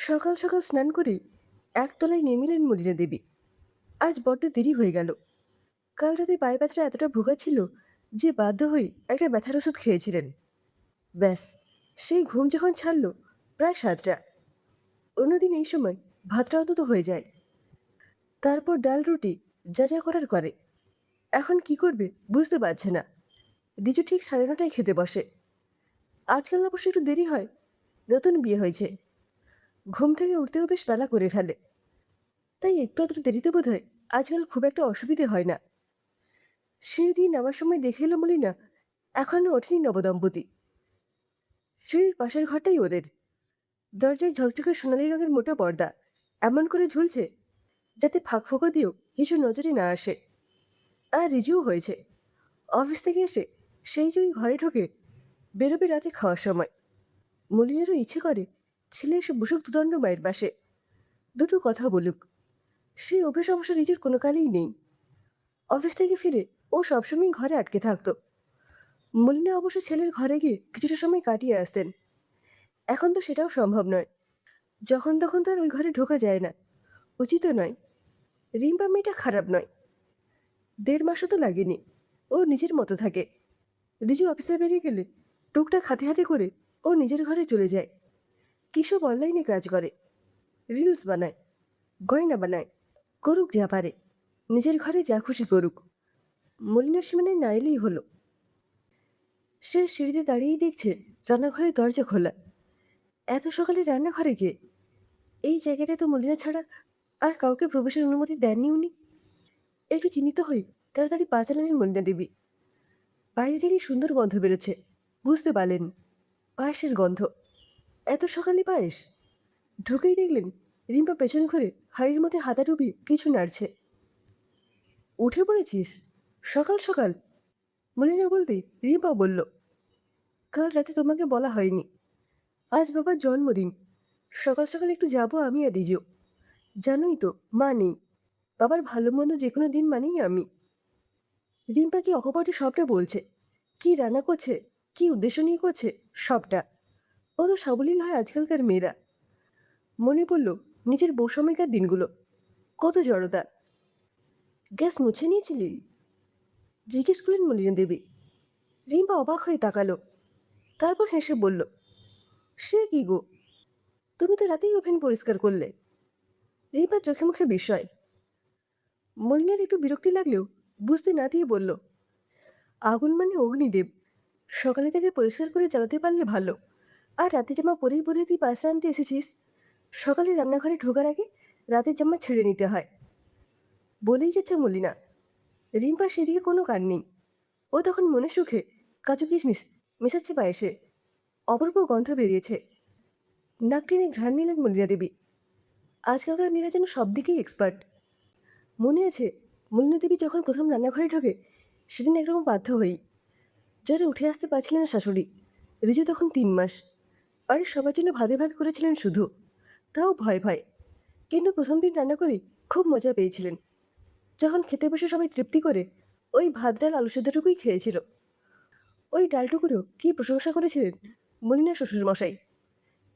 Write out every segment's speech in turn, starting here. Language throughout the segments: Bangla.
সকাল সকাল স্নান করে একতলায় নেমেলেন মলিনা দেবী। আজ বড্ড দেরি হয়ে গেল। কাল রাতে পায়ে ব্যথাটা এতটা ভোগা ছিল যে বাধ্য হয়ে একটা ব্যথার ওষুধ খেয়েছিলেন। ব্যাস, সেই ঘুম যখন ছাড়ল প্রায় 7টা। অন্যদিন এই সময় ভাতটা অন্তত হয়ে যায়। তারপর ডাল রুটি যা যা করার করে। এখন কি করবে বুঝতে পারছে না। রিজু ঠিক 9:30টায় খেতে বসে। আজকাল অবশ্য একটু দেরি হয়, নতুন বিয়ে হয়েছে। ঘুম থেকে উঠতেও বেশ বেলা করে ফেলে, তাই একটু আধটু দেরিতে বোধ হয় আজকাল খুব একটা অসুবিধে হয় না। সিঁড়ি দিয়ে নামার সময় দেখে এলো মলিনা এখনো ওঠেনি নবদম্পতি। সিঁড়ির পাশের ঘরটাই ওদের। দরজায় ঝকঝকে সোনালি রঙের মোটা পর্দা এমন করে ঝুলছে যাতে ফাঁক ফোঁকা দিয়েও কিছু নজরে না আসে। আর রিজুও হয়েছে, অফিস থেকে এসে সেই যে ওই ঘরে ঢোকে, বেরোবে রাতে খাওয়ার সময়। মলিনারও ইচ্ছে করে ছেলে এসে বসুক দুদণ্ড মায়ের পাশে, দুটো কথা বলুক। সেই অভ্যেস অবশ্য রিজুর কোনো কালেই নেই। অফিস থেকে ফিরে ও সবসময় ঘরে আটকে থাকতো। মলিনা অবশ্য ছেলের ঘরে গিয়ে কিছুটা সময় কাটিয়ে আসতেন। এখন তো সেটাও সম্ভব নয়। যখন তখন তো আর ওই ঘরে ঢোকা যায় না, উচিতও নয়। রিম্পা মেয়েটা খারাপ নয়, 1.5 মাসও তো লাগেনি। ও নিজের মতো থাকে। রিজু অফিসে বেরিয়ে গেলে টুকটাক হাতে হাতে করে ও নিজের ঘরে চলে যায়। কিসব অনলাইনে কাজ করে, রিলস বানায়, গয়না বানায়। করুক যা পারে, নিজের ঘরে যা খুশি করুক। মলিনার সীমানায় না এলেই হলো। সে সিঁড়িতে দাঁড়িয়েই দেখছে রান্নাঘরের দরজা খোলা। এত সকালে রান্নাঘরে কে? এই জায়গাটায় তো মলিনা ছাড়া আর কাউকে প্রবেশের অনুমতি দেননি উনি। একটু চিন্তিত হয়ে তাড়াতাড়ি পা চালালেন মলিনা দেবী। বাইরে থেকে সুন্দর গন্ধ বেরোচ্ছে, বুঝতে পারলেন পায়েসের গন্ধ। এত সকালে পায়েস! ঢুকেই দেখলেন রিম্পা পেছন ঘুরে হাড়ির মধ্যে হাতা ডুবিয়ে কিছু নাড়ছে। উঠে পড়েছিস সকাল সকাল? মলিনা বলতে রিম্পা বলল, কাল রাতে তোমাকে বলা হয়নি, আজ বাবার জন্মদিন। সকাল সকাল একটু যাবো আমি আর রিজু। জানোই তো মা নেই, বাবার ভালো মন্দ যে কোনো দিন মানেই আমি। রিম্পা কি অকপটে সবটা বলছে, কি রান্না করছে, কি উদ্দেশ্য নিয়ে করছে, সবটা। ও তো সাবলীল হয় আজকালকার মেয়েরা। মনে পড়ল নিজের বউ সময়কার দিনগুলো, কত জড়তা। গ্যাস মুছে নিয়েছিলি? জিজ্ঞেস করলেন মলিনা দেবী। রিম্পা অবাক হয়ে তাকালো, তারপর হেসে বলল, সে কি গো, তুমি তো রাতেই ওভেন পরিষ্কার করলে। রিম্পার চোখে মুখে বিস্ময়। মলিনার একটু বিরক্তি লাগলেও বুঝতে না দিয়ে বলল, আগুন মানে অগ্নিদেব, সকালে থেকে পরিষ্কার করে জ্বালাতে পারলে ভালো। আর রাতে জামা পরেই বোধহয় তুই পায়েস রাঁধতে এসেছিস। সকালে রান্নাঘরে ঢোকার আগে রাতের জামা ছেড়ে নিতে হয়। বলেই যাচ্ছে মলিনা। রিম্পার সেদিকে কোনো কান নেই। ও তখন মনে সুখে কাজু কিশমিশ মেশাচ্ছে পায়েসে। অপূর্ব গন্ধ বেরিয়েছে। নাক টেনে ঘ্রাণ নিলেন মলিনা দেবী। আজকালকার মেয়েরা যেন সব দিকেই এক্সপার্ট। মনে আছে মলিনা দেবী যখন প্রথম রান্নাঘরে ঢোকে, সেদিন একরকম বাধ্য হই। জ্বরে উঠে আসতে পারছিলেন না শাশুড়ি। রিজু তখন 3 মাস। বাড়ির সবার জন্য ভাতে ভাত করেছিলেন শুধু, তাও ভয় ভয়। কিন্তু প্রথম দিন রান্না করে খুব মজা পেয়েছিলেন। যখন খেতে বসে সবাই তৃপ্তি করে ওই ভাত ডাল আলু সেদ্ধটুকুই খেয়েছিল। ওই ডালটুকুরও কী প্রশংসা করেছিলেন মলিনা শ্বশুরমশাই।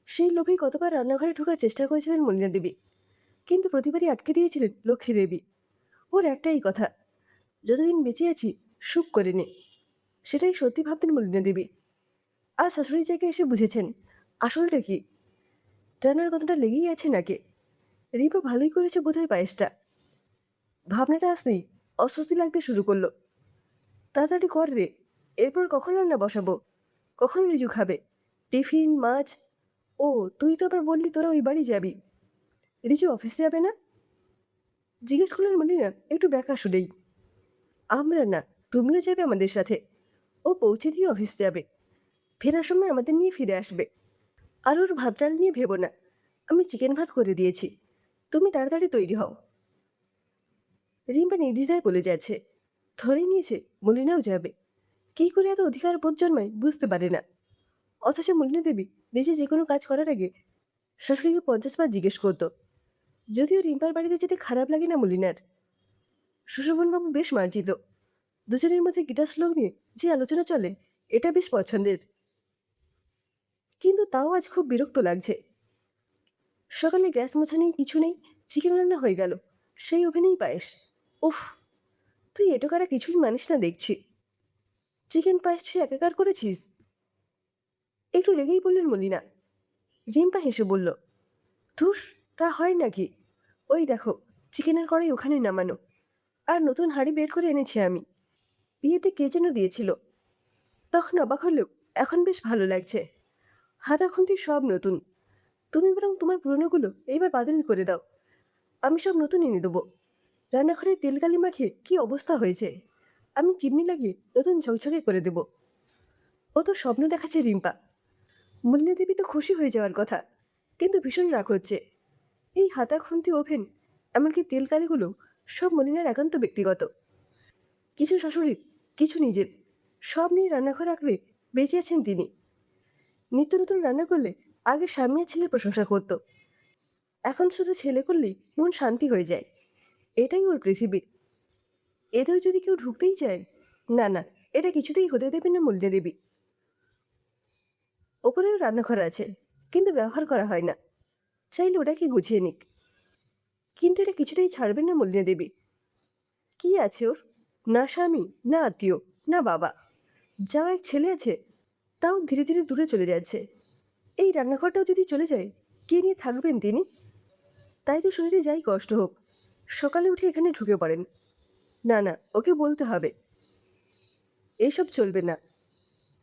সেই লোভেই কতবার রান্নাঘরে ঢোকার চেষ্টা করেছিলেন মলিনা দেবী, কিন্তু প্রতিবারই আটকে দিয়েছিলেন লক্ষ্মী দেবী। ওর একটাই কথা, যতদিন বেঁচে আছি সুখ করে নে। সেটাই সত্যি ভাবতেন মলিনা দেবী। আর শাশুড়ির জায়গায় এসে বুঝেছেন আসলটা কি। রান্নার কথাটা লেগেই আছে নাকে। রিপা ভালোই করেছে বোধহয় পায়েসটা। ভাবনাটা আসতেই অস্বস্তি লাগতে শুরু করলো। তাড়াতাড়ি কর রে, এরপর কখন রান্না বসাবো, কখন রিজু খাবে, টিফিন মাছ। ও তুই তো আবার বললি তোরা ওই বাড়ি যাবি, রিজু অফিস যাবে না? জিজ্ঞেস করলেন মলিনা একটু ব্যাকা শুনেই। আমরা না, তুমিও যাবে আমাদের সাথে। ও পৌঁছে দিয়ে অফিস যাবে, ফেরার সময় আমাদের নিয়ে ফিরে আসবে। আর ওর ভাত ডাল নিয়ে ভেবো না, আমি চিকেন ভাত করে দিয়েছি, তুমি তাড়াতাড়ি তৈরি হও। রিম্পা নির্দ্বিধায় বলে যাচ্ছে, ধরে নিয়েছে মলিনাও যাবে। কী করে এত অধিকার বোধ জন্মায় বুঝতে পারে না। অথচ মলিনা দেবী নিজে যে কোনো কাজ করার আগে শাশুড়িকে 50 বার জিজ্ঞেস করত। যদিও রিম্পার বাড়িতে যেতে খারাপ লাগে না মলিনার। সুশোভনবাবু বেশ মার্জিত, দুজনের মধ্যে গীতা শ্লোক নিয়ে যে আলোচনা চলে এটা বেশ পছন্দের। কিন্তু তাও আজ খুব বিরক্ত লাগছে। সকালে গ্যাস মোছা নেই, কিছু নেই, চিকেন রান্না হয়ে গেল, সেই ওভেনেই পায়েস। উফ, তুই এটোকারা কিছুই মানিস না দেখছি। চিকেন পায়েস তুই একাকার করেছিস? একটু রেগেই বললেন মলিনা। রিম্পা হেসে বলল, ধুস, তা হয় নাকি? ওই দেখো, চিকেনের কড়াই ওখানে নামানো, আর নতুন হাঁড়ি বের করে এনেছি আমি। বিয়েতে কে যেন দিয়েছিল। তখন অবাক হলেও এখন বেশ ভালো লাগছে। হাতা খুন্তি সব নতুন। তুমি বরং তোমার পুরনোগুলো এইবার বাতিল করে দাও, আমি সব নতুন এনে দেবো। রান্নাঘরে তেল কালি মাখিয়ে কি অবস্থা হয়েছে, আমি চিমনি লাগিয়ে নতুন ঝকঝকে করে দেব। ও তো স্বপ্ন দেখাচ্ছে রিম্পা। মলিনা দেবী তো খুশি হয়ে যাওয়ার কথা, কিন্তু ভীষণ রাগ হচ্ছে। এই হাতা খুন্তি ওভেন, এমনকি তেল কালিগুলো সব মলিনার একান্ত ব্যক্তিগত। কিছু শাশুড়ির, কিছু নিজের, সব নিয়ে রান্নাঘর আঁকড়ে বেঁচে আছেন তিনি। নিত্য নতুন রান্না করলে আগে স্বামী আর ছেলের প্রশংসা করত, এখন শুধু ছেলে করলেই মন শান্তি হয়ে যায়। এটাই ওর পৃথিবী। এতেও যদি কেউ ঢুকতেই চায়, না না, এটা কিছুতেই হতে দেবেন না মলিনা দেবী। ওপরেও রান্নাঘর আছে, কিন্তু ব্যবহার করা হয় না, চাইলে ওটাকে গুছিয়ে নিক। কিন্তু এটা কিছুতেই ছাড়বেন না মলিনা দেবী। কি আছে ওর? না স্বামী, না আত্মীয়, না বাবা। যাও এক ছেলে আছে, তাও ধীরে ধীরে দূরে চলে যাচ্ছে। এই রান্নাঘরটাও যদি চলে যায়, কে নিয়ে থাকবেন তিনি? তাই তো শরীরে যাই কষ্ট হোক, সকালে উঠে এখানে ঢুকে পড়েন। না না, ওকে বলতে হবে, এইসব চলবে না।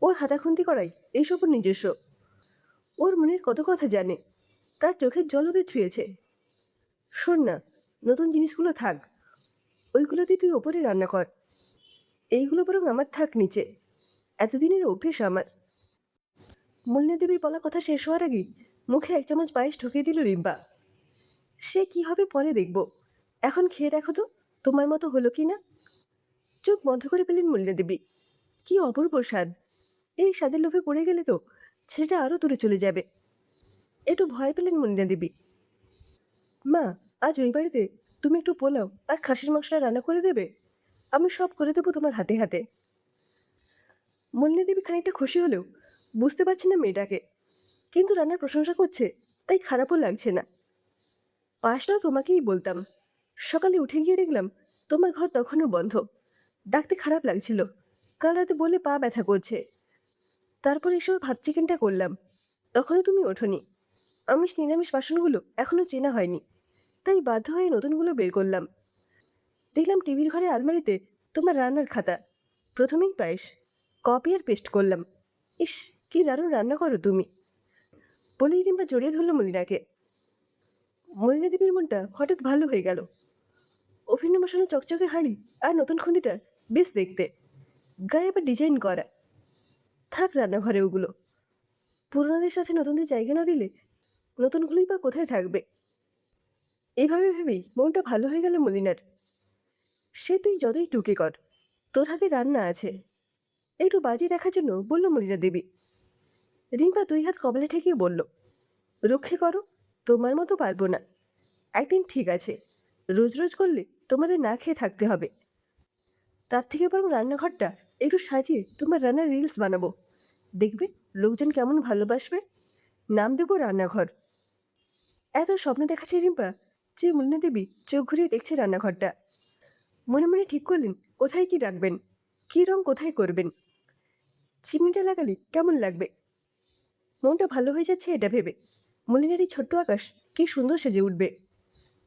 ওর হাতাখুন্তি করাই এইসব ওর নিজস্ব। ওর মনের কত কথা জানে, তার চোখের জল ওদের ছুঁয়েছে। শোন না, নতুন জিনিসগুলো থাক, ওইগুলোতেই তুই ওপরে রান্না কর। এইগুলো বরং আমার থাক নিচে, এতদিনের অভ্যেস আমার। মলিনা দেবীর বলা কথা শেষ হওয়ার আগেই মুখে এক চামচ পায়েস ঢুকিয়ে দিল রিম্পা। সে কি হবে পরে দেখব, এখন খেয়ে দেখো তো তোমার মতো হলো কি না। চোখ বন্ধ করে পেলেন মলিনা দেবী। কি অপূর্ব স্বাদ! এই স্বাদের লোভে পড়ে গেলে তো ছেলেটা আরও দূরে চলে যাবে। একটু ভয় পেলেন মলিনা দেবী। মা, আজ ওই বাড়িতে তুমি একটু পোলাও আর খাসির মাংসটা রান্না করে দেবে, আমি সব করে দেবো তোমার হাতে হাতে। মলিনা দেবী খানিকটা খুশি হলেও বুঝতে পারছে না মেয়েটাকে, কিন্তু রান্নার প্রশংসা করছে, তাই খারাপও লাগছে না। পায়েসটাও তোমাকেই বলতাম, সকালে উঠে গিয়ে দেখলাম তোমার ঘর তখনও বন্ধ। ডাকতে খারাপ লাগছিল, কাল রাতে বলে পা ব্যথা করছে। তারপর এসব ভাত চিকেনটা করলাম, তখনও তুমি ওঠোনি। আমিষ নিরামিষ বাসনগুলো এখনও চেনা হয়নি, তাই বাধ্য হয়ে নতুনগুলো বের করলাম। দেখলাম টিভির ঘরে আলমারিতে তোমার রান্নার খাতা, প্রথমেই পায়েস, কপি আর পেস্ট করলাম। ইস, কি দারুণ রান্না করো তুমি, বলেই রিম্পা জড়িয়ে ধরল মলিনাকে। মলিনা দেবীর মনটা হঠাৎ ভালো হয়ে গেল। ওভেনে বসানো চকচকে হাঁড়ি আর নতুন খুন্তিটা বেশ দেখতে, গায়ে আবার ডিজাইন করা। থাক রান্নাঘরে ওগুলো, পুরোনোদের সাথে নতুনদের জায়গা না দিলে নতুনগুলোই বা কোথায় থাকবে। এইভাবে ভেবেই মনটা ভালো হয়ে গেল মলিনার। সে তুই যতই টুকে কর, তোর হাতে রান্না আছে, একটু বাজি দেখার জন্য বলল মলিনা দেবী। রিম্পা দুই হাত কপালে ঠেকিয়ে বলল, রক্ষে করো, তোমার মতো পারবো না। একদিন ঠিক আছে, রোজ রোজ করলে তোমাদের না খেয়ে থাকতে হবে। তার থেকে বরং রান্নাঘরটা একটু সাজিয়ে তোমার রান্নার রিলস বানাবো, দেখবে লোকজন কেমন ভালোবাসবে। নাম দেবো রান্নাঘর। এত স্বপ্ন দেখাচ্ছে রিম্পা যে মলিনা দেবী চোখ ঘুরিয়ে দেখছে রান্নাঘরটা। মনে মনে ঠিক করলেন কোথায় কি রাখবেন, কী রং কোথায় করবেন, চিমনিটা লাগালে কেমন লাগবে। মনটা ভালো হয়ে যাচ্ছে এটা ভেবে। মলিনার এই ছোট্ট আকাশ কি সুন্দর সেজে উঠবে।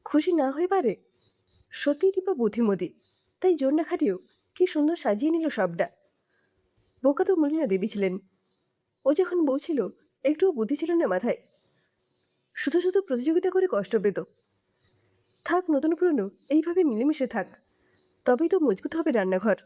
খুশি না হয়ে পারে? সত্যিই রিম্পা বুদ্ধিমতী, তাই জোর না খাটিয়েও কি সুন্দর সাজিয়ে নিল সবটা। বোকা তো মলিনা দেবী ছিলেন, ও যখন বউ ছিল একটুও বুদ্ধি ছিল না মাথায়, শুধু শুধু প্রতিযোগিতা করে কষ্ট পেত। থাক নতুন পুরনো এইভাবে মিলেমিশে থাক, তবেই তো মজবুত হবে রান্নাঘর।